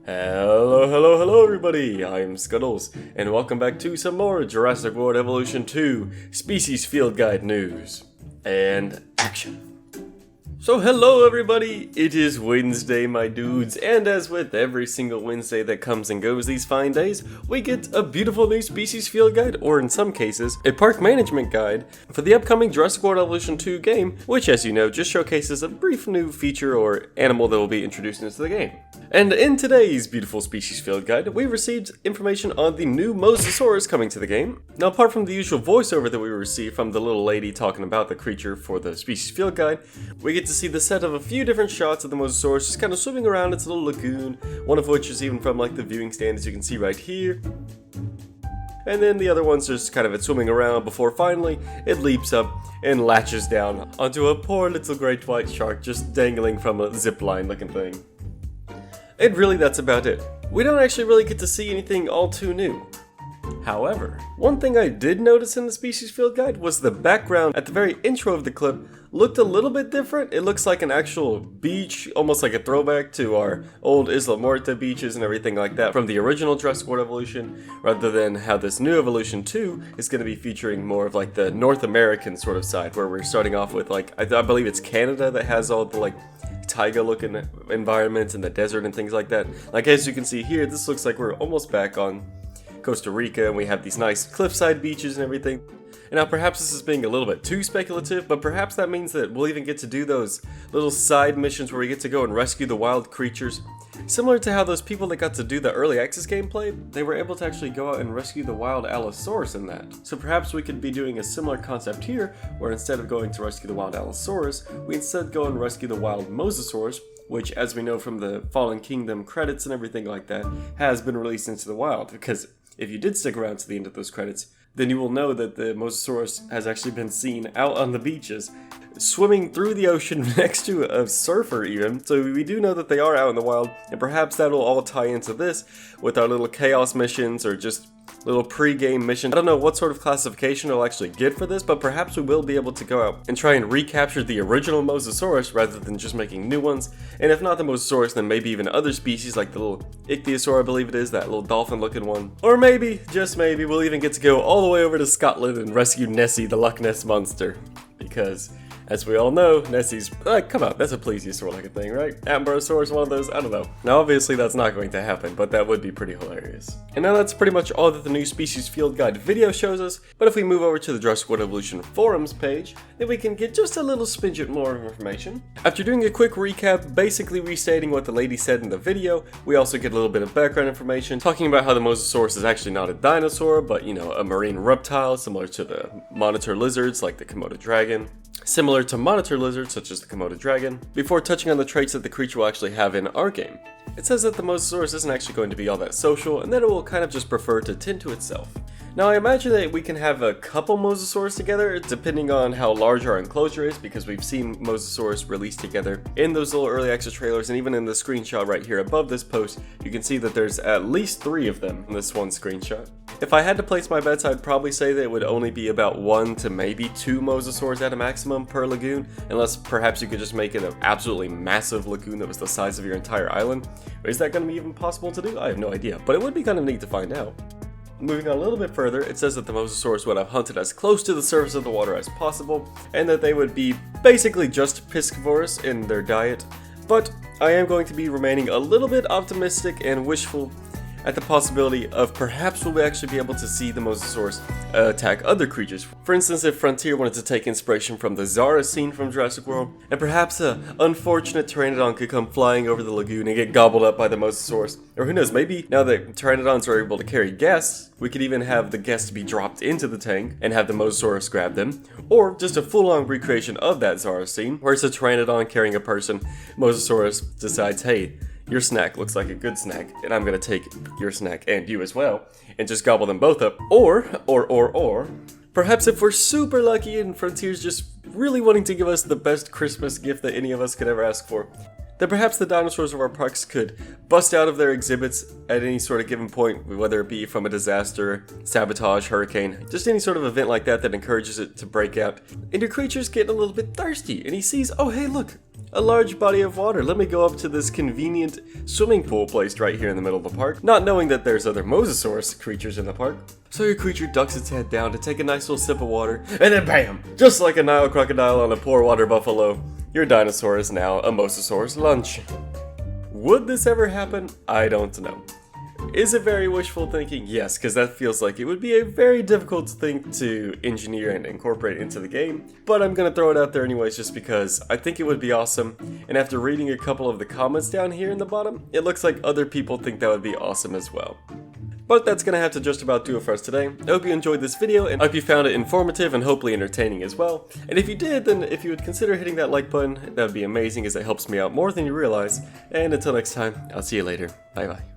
Hello everybody, I'm Scuttles, and welcome back to some more Jurassic World Evolution 2 Species Field Guide news. And action! So hello everybody, it is Wednesday my dudes, and as with every single Wednesday that comes and goes these fine days, we get a beautiful new species field guide, or in some cases, a park management guide for the upcoming Jurassic World Evolution 2 game, which as you know, just showcases a brief new feature or animal that will be introduced into the game. And in today's beautiful species field guide, we received information on the new mosasaurus coming to the game. Now apart from the usual voiceover that we received from the little lady talking about the creature for the species field guide, we get to see the set of a few different shots of the mosasaurus just kind of swimming around its little lagoon, one of which is even from like the viewing stand as you can see right here. And then the other one's just kind of it swimming around before finally it leaps up and latches down onto a poor little great white shark just dangling from a zip line looking thing. And really that's about it. We don't actually really get to see anything all too new. However, one thing I did notice in the species field guide was the background at the very intro of the clip looked a little bit different. It looks like an actual beach, almost like a throwback to our old Isla Muerta beaches and everything like that from the original Jurassic World Evolution, rather than how this new Evolution 2 is going to be featuring more of like the North American sort of side, where we're starting off with like, I believe it's Canada that has all the like taiga looking environments and the desert and things like that. Like as you can see here, this looks like we're almost back on Costa Rica and we have these nice cliffside beaches and everything. And now perhaps this is being a little bit too speculative, but perhaps that means that we'll even get to do those little side missions where we get to go and rescue the wild creatures. Similar to how those people that got to do the early access gameplay, they were able to actually go out and rescue the wild Allosaurus in that. So perhaps we could be doing a similar concept here, where instead of going to rescue the wild Allosaurus, we instead go and rescue the wild mosasaurus, which as we know from the Fallen Kingdom credits and everything like that, has been released into the wild. Because if you did stick around to the end of those credits, then you will know that the mosasaurus has actually been seen out on the beaches, swimming through the ocean next to a surfer even. So we do know that they are out in the wild, and perhaps that'll all tie into this with our little chaos missions or just little pre-game mission. I don't know what sort of classification I'll actually get for this, but perhaps we will be able to go out and try and recapture the original mosasaurus rather than just making new ones. And if not the mosasaurus, then maybe even other species like the little ichthyosaur, I believe it is, that little dolphin looking one. Or maybe, just maybe, we'll even get to go all the way over to Scotland and rescue Nessie, the Loch Ness monster. Because as we all know, Nessie's, come on, that's a plesiosaur like a thing, right? Amberosaurus, one of those, I don't know. Now obviously that's not going to happen, but that would be pretty hilarious. And now that's pretty much all that the new species field guide video shows us, but if we move over to the Jurassic World Evolution forums page, then we can get just a little smidget more information. After doing a quick recap, basically restating what the lady said in the video, we also get a little bit of background information, talking about how the mosasaurus is actually not a dinosaur, but you know, a marine reptile similar to the monitor lizards like the Komodo dragon. Similar to monitor lizards such as the Komodo dragon, before touching on the traits that the creature will actually have in our game. It says that the mosasaurus isn't actually going to be all that social, and that it will kind of just prefer to tend to itself. Now I imagine that we can have a couple mosasaurs together, depending on how large our enclosure is, because we've seen mosasaurus released together in those little early access trailers, and even in the screenshot right here above this post, you can see that there's at least 3 of them in this one screenshot. If I had to place my bets, I'd probably say that it would only be about 1 to maybe 2 mosasaurs at a maximum per lagoon, unless perhaps you could just make it an absolutely massive lagoon that was the size of your entire island. Is that going to be even possible to do? I have no idea, but it would be kind of neat to find out. Moving on a little bit further, it says that the mosasaurus would have hunted as close to the surface of the water as possible, and that they would be basically just piscivorous in their diet, but I am going to be remaining a little bit optimistic and wishful at the possibility of perhaps we'll actually be able to see the mosasaurus attack other creatures. For instance, if Frontier wanted to take inspiration from the Zara scene from Jurassic World, and perhaps an unfortunate pteranodon could come flying over the lagoon and get gobbled up by the mosasaurus. Or who knows, maybe now that pteranodons are able to carry guests, we could even have the guests be dropped into the tank and have the mosasaurus grab them. Or just a full-on recreation of that Zara scene, where it's a pteranodon carrying a person, mosasaurus decides, hey, your snack looks like a good snack, and I'm gonna take your snack and you as well, and just gobble them both up. Or, perhaps if we're super lucky and Frontier's just really wanting to give us the best Christmas gift that any of us could ever ask for, then perhaps the dinosaurs of our parks could bust out of their exhibits at any sort of given point, whether it be from a disaster, sabotage, hurricane, just any sort of event like that that encourages it to break out. And your creature's getting a little bit thirsty, and he sees, oh hey look, a large body of water. Let me go up to this convenient swimming pool placed right here in the middle of the park, not knowing that there's other mosasaurus creatures in the park. So your creature ducks its head down to take a nice little sip of water, and then bam! Just like a Nile crocodile on a poor water buffalo, your dinosaur is now a mosasaurus lunch. Would this ever happen? I don't know. Is it very wishful thinking? Yes, because that feels like it would be a very difficult thing to engineer and incorporate into the game, but I'm going to throw it out there anyways just because I think it would be awesome, and after reading a couple of the comments down here in the bottom, it looks like other people think that would be awesome as well. But that's going to have to just about do it for us today. I hope you enjoyed this video, and I hope you found it informative and hopefully entertaining as well. And if you did, then if you would consider hitting that like button, that would be amazing as it helps me out more than you realize. And until next time, I'll see you later. Bye bye.